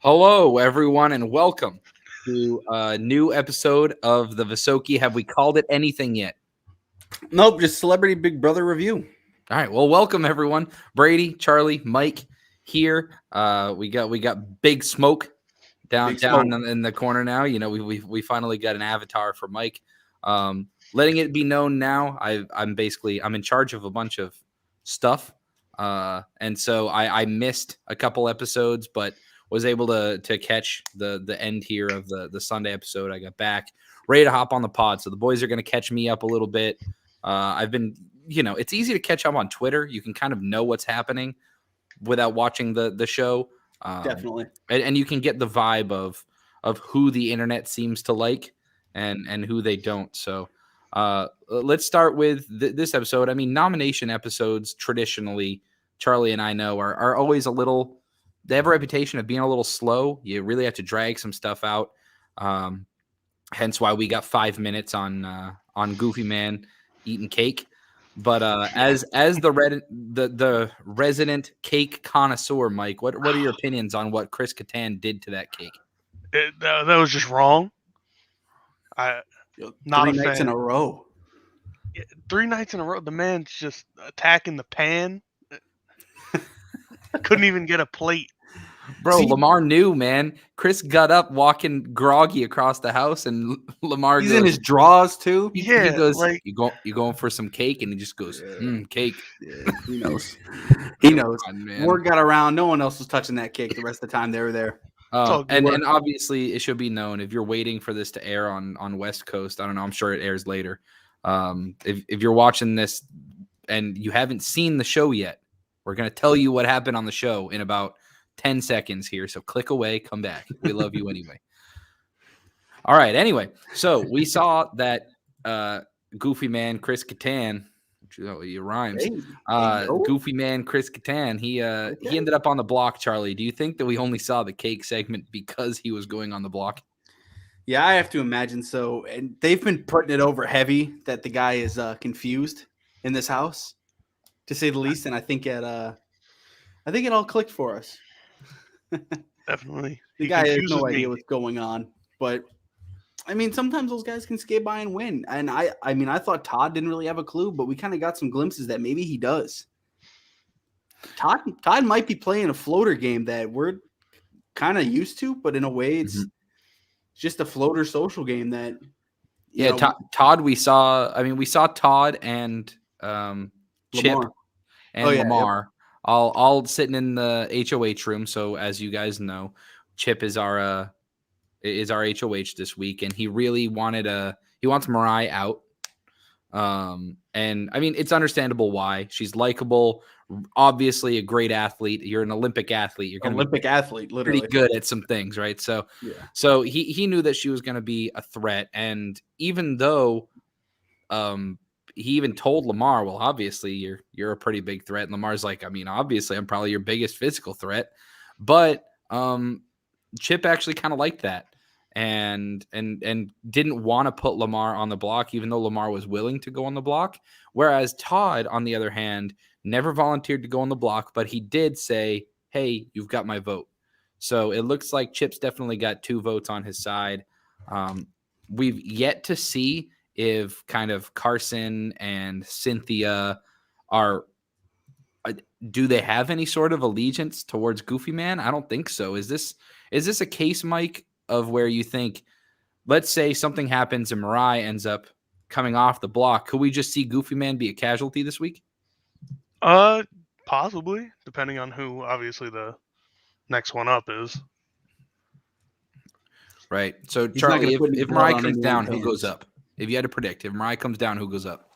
Hello, everyone, and welcome to a new episode of the Visokii. Have we called it anything yet? Nope, just Celebrity Big Brother review. All right. Well, welcome everyone. Brady, Charlie, Mike here. We got Big Smoke down in the corner now. You know, we finally got an avatar for Mike. Letting it be known now, I'm in charge of a bunch of stuff, and so I missed a couple episodes, but was able to catch the end here of the Sunday episode. I got back ready to hop on the pod. So the boys are going to catch me up a little bit. I've been, it's easy to catch up on Twitter. You can kind of know what's happening without watching the show. Definitely. And you can get the vibe of who the internet seems to like and who they don't. So let's start with this episode. I mean, nomination episodes traditionally, Charlie and I know are always a little. They have a reputation of being a little slow. You really have to drag some stuff out. Hence why we got 5 minutes on Goofy Man eating cake. But as the resident cake connoisseur, Mike, what are your opinions on what Chris Kattan did to that cake? That was just wrong. Not 3 nights in a row. 3 nights in a row. The man's just attacking the pan. Couldn't even get a plate. Bro, Lamar knew, man. Chris got up walking groggy across the house, and Lamar He's in his drawers, too. He goes, you going for some cake? And he just goes, cake. Yeah, he knows. He knows. On, Word got around. No one else was touching that cake the rest of the time they were there. And obviously, it should be known, if you're waiting for this to air on West Coast, I don't know, I'm sure it airs later. If you're watching this and you haven't seen the show yet, we're going to tell you what happened on the show in about 10 seconds here. So click away, come back. We love you anyway. All right. Anyway, so we saw that Goofy Man, Chris Kattan, it rhymes. Goofy Man, Chris Kattan, he ended up on the block, Charlie. Do you think that we only saw the cake segment because he was going on the block? Yeah, I have to imagine so. And they've been putting it over heavy that the guy is confused in this house, to say the least. And I think it all clicked for us. Definitely. The guy has no idea what's going on. But I mean, sometimes those guys can skate by and win. And I thought Todd didn't really have a clue, but we kind of got some glimpses that maybe he does. Todd might be playing a floater game that we're kind of used to, but in a way it's just a floater social game that Todd we saw Todd and Chip Lamar. and Lamar all sitting in the HOH room. So as you guys know, Chip is our HOH this week, and he really wants Mirai out. And I mean, it's understandable why. She's likable, obviously a great athlete. You're an Olympic athlete. You're an Olympic athlete, literally pretty good at some things, right? So, So he knew that she was going to be a threat, and even though, he even told Lamar, well, obviously you're a pretty big threat. And Lamar's like, I mean, obviously I'm probably your biggest physical threat, but Chip actually kind of liked that. And didn't want to put Lamar on the block, even though Lamar was willing to go on the block. Whereas Todd, on the other hand, never volunteered to go on the block, but he did say, hey, you've got my vote. So it looks like Chip's definitely got 2 votes on his side. We've yet to see if kind of Carson and Cynthia do they have any sort of allegiance towards Goofy Man? I don't think so. Is this a case, Mike, of where you think, let's say something happens and Mirai ends up coming off the block, could we just see Goofy Man be a casualty this week? Possibly, depending on who obviously the next one up is. Right. So Charlie, if Mirai comes down, who goes up? If you had to predict, if Mirai comes down, who goes up?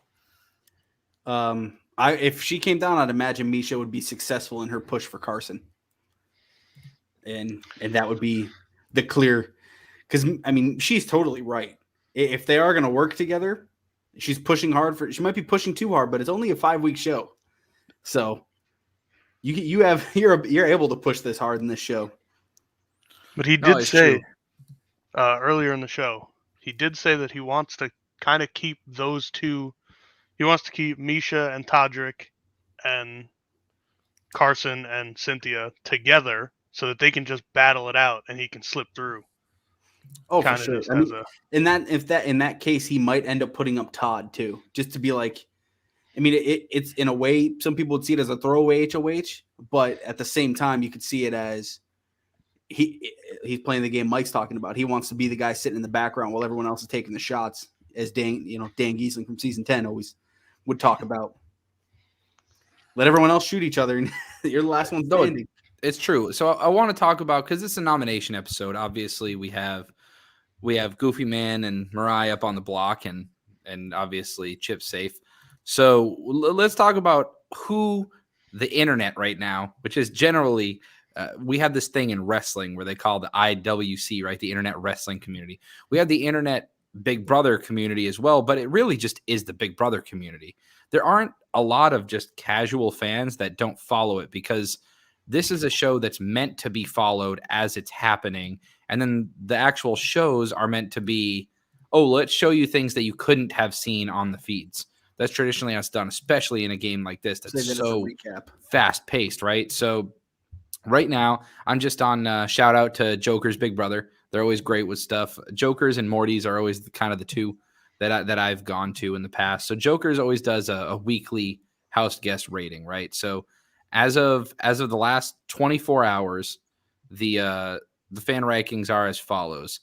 If she came down, I'd imagine Miesha would be successful in her push for Carson. And that would be the clear, because I mean, she's totally right. If they are going to work together, she's pushing hard she might be pushing too hard, but it's only a 5-week show. So you're able to push this hard in this show. But he did say earlier in the show, he did say that he wants to kind of keep those two. He wants to keep Miesha and Todrick and Carson and Cynthia together so that they can just battle it out and he can slip through. Oh, for sure. I mean, in that case, he might end up putting up Todd too, just to be like. I mean, it's in a way, some people would see it as a throwaway HOH, but at the same time, you could see it as he's playing the game Mike's talking about. He wants to be the guy sitting in the background while everyone else is taking the shots, as Dan Giesling from season 10 always would talk about. Let everyone else shoot each other, and you're the last one standing. It's true. So I want to talk about, because it's a nomination episode. Obviously, we have Goofy Man and Mirai up on the block, and obviously Chip safe. So let's talk about who the internet right now, which is generally, we have this thing in wrestling where they call the IWC, right? The internet wrestling community. We have the internet Big Brother community as well, but it really just is the Big Brother community. There aren't a lot of just casual fans that don't follow it, because this is a show that's meant to be followed as it's happening. And then the actual shows are meant to be, oh, let's show you things that you couldn't have seen on the feeds. That's traditionally how it's done, especially in a game like this that's so fast-paced, right? So right now, I'm just on shout out to Joker's Big Brother. They're always great with stuff. Jokers and Morty's are always kind of the two that I've gone to in the past. So Jokers always does a weekly house guest rating, right? So as of the last 24 hours, the fan rankings are as follows.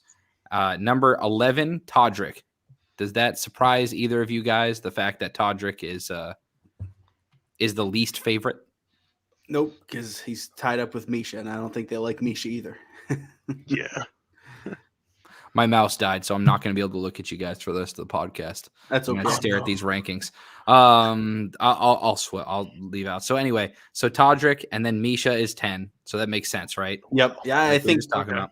Number 11, Todrick. Does that surprise either of you guys, the fact that Todrick is the least favorite? Nope, because he's tied up with Miesha, and I don't think they like Miesha either. Yeah. My mouse died, so I'm not going to be able to look at you guys for the rest of the podcast. That's okay. I'm going to stare at these rankings. I'll leave out. So anyway, so Todrick, and then Miesha is 10. So that makes sense, right? Yep. Yeah, That's I think talking about.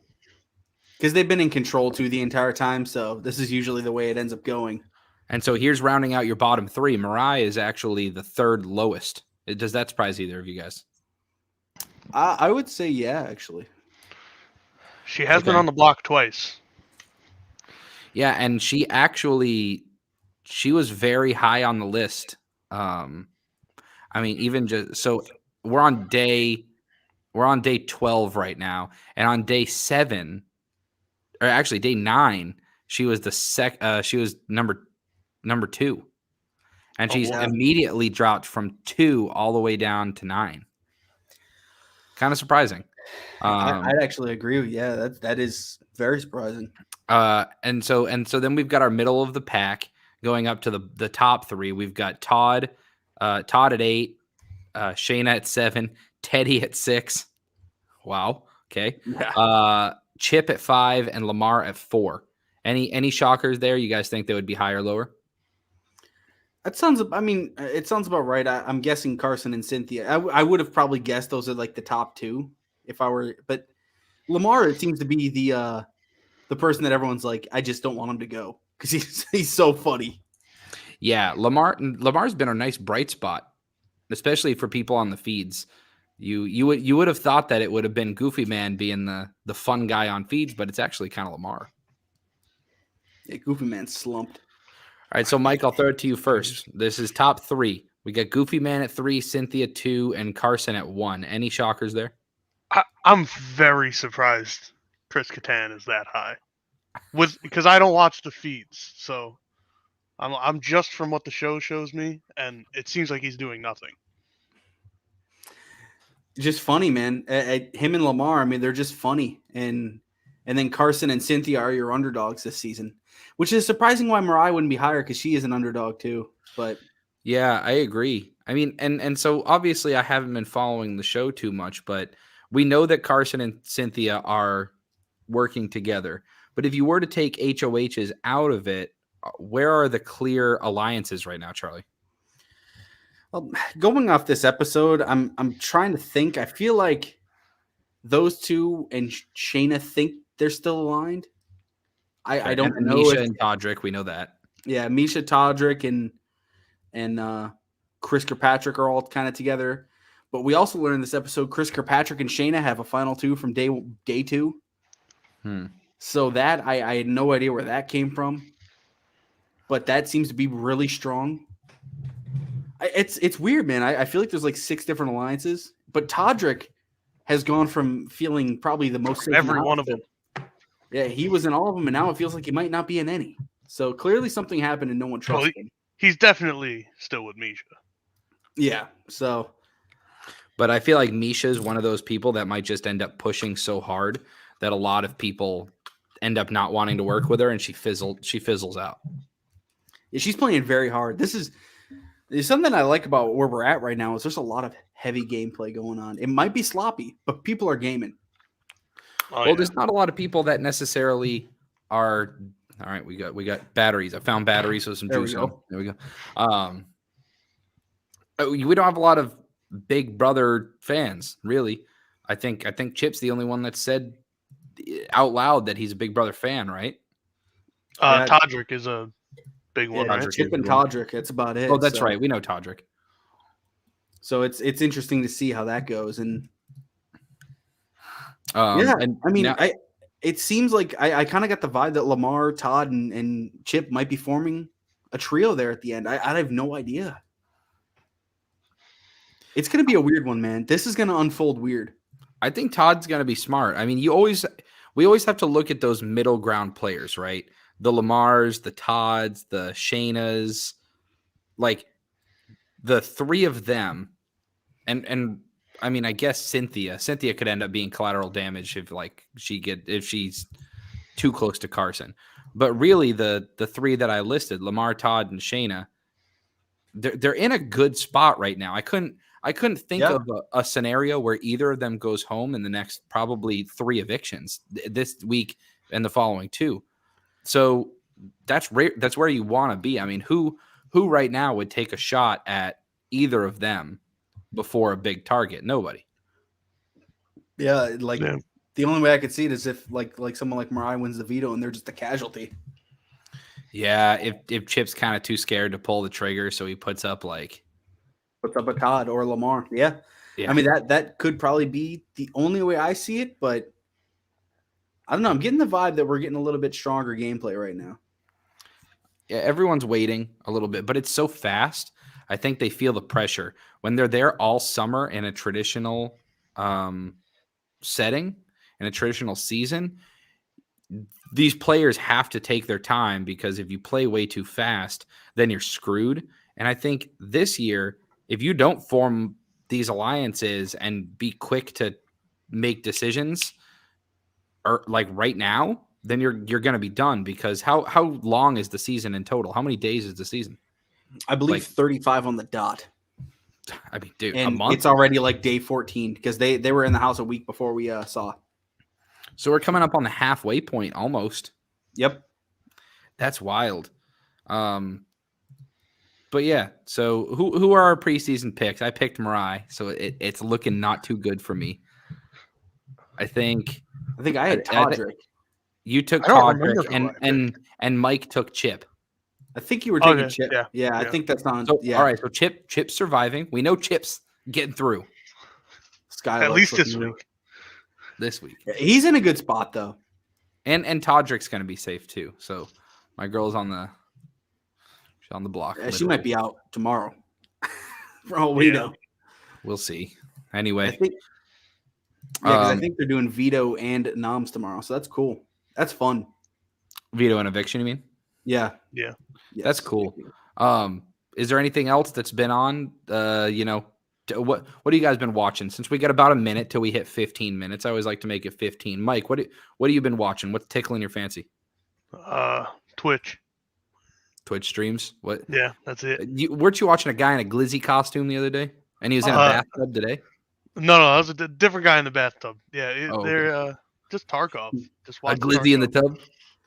Because they've been in control too the entire time, so this is usually the way it ends up going. And so here's rounding out your bottom three. Mirai is actually the third lowest. Does that surprise either of you guys? I would say yeah, actually. She has been on the block twice. Yeah, and she was very high on the list. I mean, even just so we're on day 12 right now, and on day 7, or actually day 9, she was she was number 2, and she's immediately dropped from 2 all the way down to 9. Kind of surprising. I'd actually agree with that is very surprising. And so then we've got our middle of the pack going up to the top 3. We've got Todd at 8, Shanna at 7, Teddy at 6. Wow. Okay. Yeah. Chip at 5 and Lamar at 4. Any shockers there? You guys think they would be higher or lower? It sounds about right. I'm guessing Carson and Cynthia. I would have probably guessed those are like the top 2 if I were, but Lamar, it seems to be the person that everyone's like, I just don't want him to go because he's so funny. Yeah, Lamar's been a nice bright spot, especially for people on the feeds. You would have thought that it would have been Goofy Man being the fun guy on feeds, but it's actually kind of Lamar. Yeah, Goofy Man slumped. All right, so Mike, I'll throw it to you first. This is top 3. We got Goofy Man at 3, Cynthia 2, and Carson at 1. Any shockers there? I'm very surprised Chris Kattan is that high, because I don't watch the feeds, so I'm just from what the show shows me, and it seems like he's doing nothing. Just funny, man. Him and Lamar, I mean, they're just funny, and then Carson and Cynthia are your underdogs this season, which is surprising why Mirai wouldn't be higher because she is an underdog too. But yeah, I agree. I mean, and so obviously I haven't been following the show too much, but we know that Carson and Cynthia are working together. But if you were to take HOHs out of it, where are the clear alliances right now, Charlie? Well, going off this episode, I'm trying to think. I feel like those two and Shanna think they're still aligned. I don't know. Miesha and Todrick, we know that. Yeah, Miesha, Todrick, and Chris Kirkpatrick are all kind of together. But we also learned in this episode, Chris Kirkpatrick and Shanna have a final 2 from day 2. So that I had no idea where that came from. But that seems to be really strong. It's weird, man. I feel like there's like 6 different alliances. But Todrick, has gone from feeling probably the most safe every one of them. Yeah, he was in all of them, and now it feels like he might not be in any. So clearly something happened and no one trusts him. He's definitely still with Miesha. Yeah, so. But I feel like Miesha is one of those people that might just end up pushing so hard that a lot of people end up not wanting to work with her, and she fizzles out. Yeah, she's playing very hard. There's something I like about where we're at right now is there's a lot of heavy gameplay going on. It might be sloppy, but people are gaming. There's not a lot of people that necessarily are. All right, we got batteries. I found batteries with some juice on. There we go. We don't have a lot of Big Brother fans, really. I think Chip's the only one that said out loud that he's a Big Brother fan, right? Todrick is a big one. Yeah, right? Chip and Todrick. That's about it. Oh, that's right. We know Todrick. So it's interesting to see how that goes, and it seems like I kind of got the vibe that Lamar, Todd, and Chip might be forming a trio there at the end. I have no idea. It's going to be a weird one, man. This is going to unfold weird. I think Todd's going to be smart. I mean, we always have to look at those middle ground players, right? The Lamars, the Todds, the Shannas, like the three of them. And I mean, I guess Cynthia could end up being collateral damage if she's too close to Carson. But really the three that I listed, Lamar, Todd, and Shanna, they're in a good spot right now. I couldn't think of a scenario where either of them goes home in the next probably 3 evictions this week and the following 2. So that's where you want to be. I mean, who right now would take a shot at either of them before a big target? Nobody. Yeah, the only way I could see it is if like someone like Mirai wins the veto and they're just a casualty. Yeah, if Chip's kind of too scared to pull the trigger, so he puts up a Todd or Lamar. Yeah. I mean that could probably be the only way I see it, but I don't know. I'm getting the vibe that we're getting a little bit stronger gameplay right now. Yeah, everyone's waiting a little bit, but it's so fast. I think they feel the pressure when they're there all summer in a traditional setting, in a traditional season. These players have to take their time because if you play way too fast, then you're screwed. And I think this year, if you don't form these alliances and be quick to make decisions, or like right now, then you're going to be done. Because how long is the season in total? How many days is the season? I believe 35 on the dot. I mean, dude, and a month? It's already like day 14 because they were in the house a week before we saw. So we're coming up on the halfway point almost. Yep. That's wild. But yeah, so who are our preseason picks? I picked Mirai, so it's looking not too good for me. I think I had Todrick. You took Todrick and Mike took Chip. I think you were taking Chip. Yeah, I think that's on. So, all right, so Chip's surviving. We know Chip's getting through. At least this week. This week. Yeah, he's in a good spot though. And Todrick's going to be safe too. So my girl's on the block. Yeah, she might be out tomorrow. For all we know. We'll see. Anyway. I think they're doing veto and noms tomorrow. So that's cool. That's fun. Veto and eviction, you mean? Yeah. Yeah. Yes. That's cool. Is there anything else that's been on? What have you guys been watching? Since we got about a minute till we hit 15 minutes, I always like to make it 15. Mike, what have you been watching? What's tickling your fancy? Twitch streams. What? Yeah, that's it. Weren't you watching a guy in a glizzy costume the other day? And he was in a bathtub today? No, that was a different guy in the bathtub. Yeah, they're just Tarkov. Just a glizzy Tarkov. in the tub.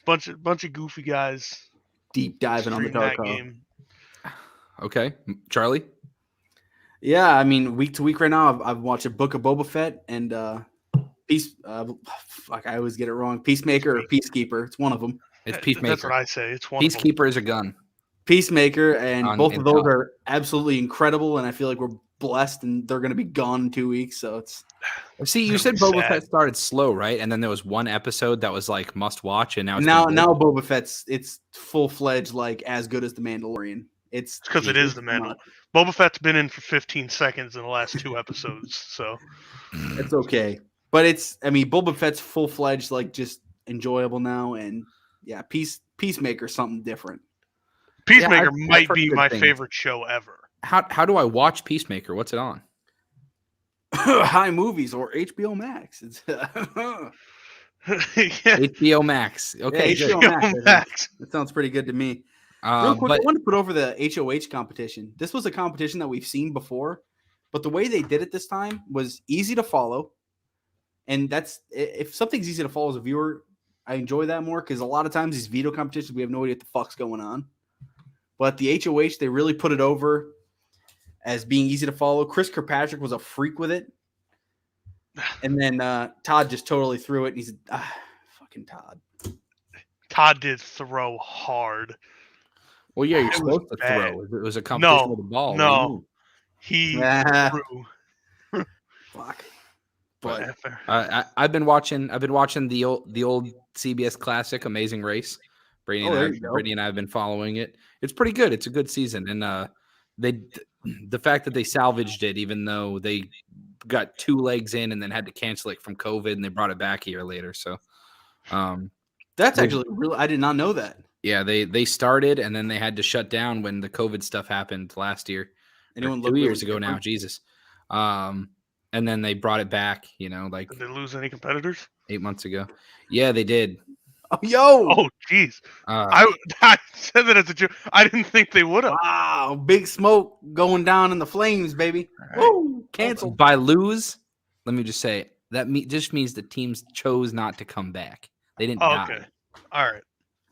Bunch of goofy guys deep diving on the Tarkov game. Okay, Charlie. Yeah, I mean, week to week right now, I've watched a Book of Boba Fett and I always get it wrong. Peacemaker or Peacekeeper. It's one of them. It's Peacemaker. That's what I say. It's one. Peacekeeper is a gun. Peacemaker, and both of those are absolutely incredible. And I feel like we're blessed, and they're going to be gone in 2 weeks. So it's. See, you said Boba Fett started slow, right? And then there was one episode that was like must watch, and now now Boba Fett's it's full fledged, like as good as the Mandalorian. It's because it is the Mandalorian. Boba Fett's been in for 15 seconds in the last 2 episodes, so it's okay. But Boba Fett's full-fledged, like, just enjoyable now, and yeah, Peacemaker, something different. Peacemaker might be my favorite show ever. How do I watch Peacemaker? What's it on? High Movies or HBO Max. It's HBO Max. Okay, yeah, HBO Max. That sounds pretty good to me. Real quick, I want to put over the HOH competition. This was a competition that we've seen before, but the way they did it this time was easy to follow. And that's, if something's easy to follow as a viewer, I enjoy that more, because a lot of times these veto competitions, we have no idea what the fuck's going on. But the HOH, they really put it over as being easy to follow. Chris Kirkpatrick was a freak with it. And then Todd just totally threw it. And he said, fucking Todd. Todd did throw hard. Well, yeah, you're supposed to throw. It was a competition with the ball. No, he threw. Fuck. But I've been watching the old CBS classic, Amazing Race. Brady and I have been following it. It's pretty good. It's a good season, and the fact that they salvaged it, even though they got 2 legs in and then had to cancel it from COVID, and they brought it back a year later. So that's actually really, I did not know that. Yeah, they started, and then they had to shut down when the COVID stuff happened last year. 2 years ago now, Jesus. And then they brought it back, did they lose any competitors? 8 months ago. Yeah, they did. Oh, yo! Oh, jeez. I said that as a joke. I didn't think they would have. Wow, big smoke going down in the flames, baby. Right. Woo, canceled. By lose, let me just say, that just means the teams chose not to come back. They didn't die. Okay. All right.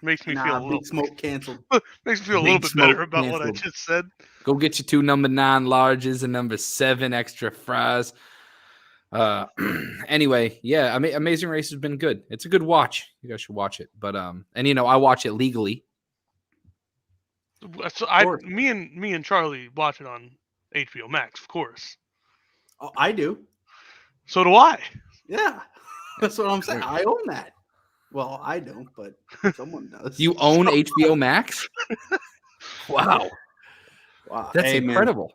Makes me feel a little... Big smoke canceled. Makes me feel a little bit better about what I just said. Go get your 2 number 9 larges and number 7 extra fries. Anyway, yeah, Amazing Race has been good. It's a good watch. You guys should watch it. But I watch it legally. So me and Charlie watch it on HBO Max, of course. Oh, I do. So do I. Yeah, that's what I'm saying. I own that. Well, I don't, but someone does. You own HBO Max? Wow, that's incredible.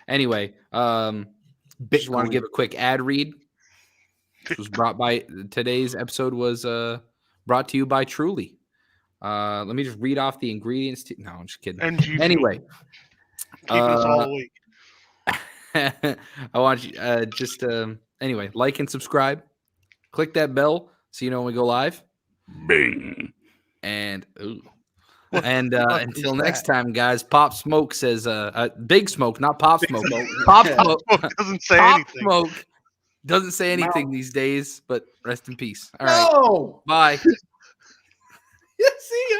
Man. Anyway, just want to give a quick ad read. This was today's episode was brought to you by Truly. Let me just read off the ingredients. No, I'm just kidding. Anyway, keeping us all awake. I want you anyway, like and subscribe. Click that bell so you know when we go live. Bing. And until next time, guys. Pop Smoke says Big Smoke, not Pop Smoke. Pop Smoke doesn't say anything. Smoke doesn't say anything these days, but rest in peace. All right. No. Bye. See ya.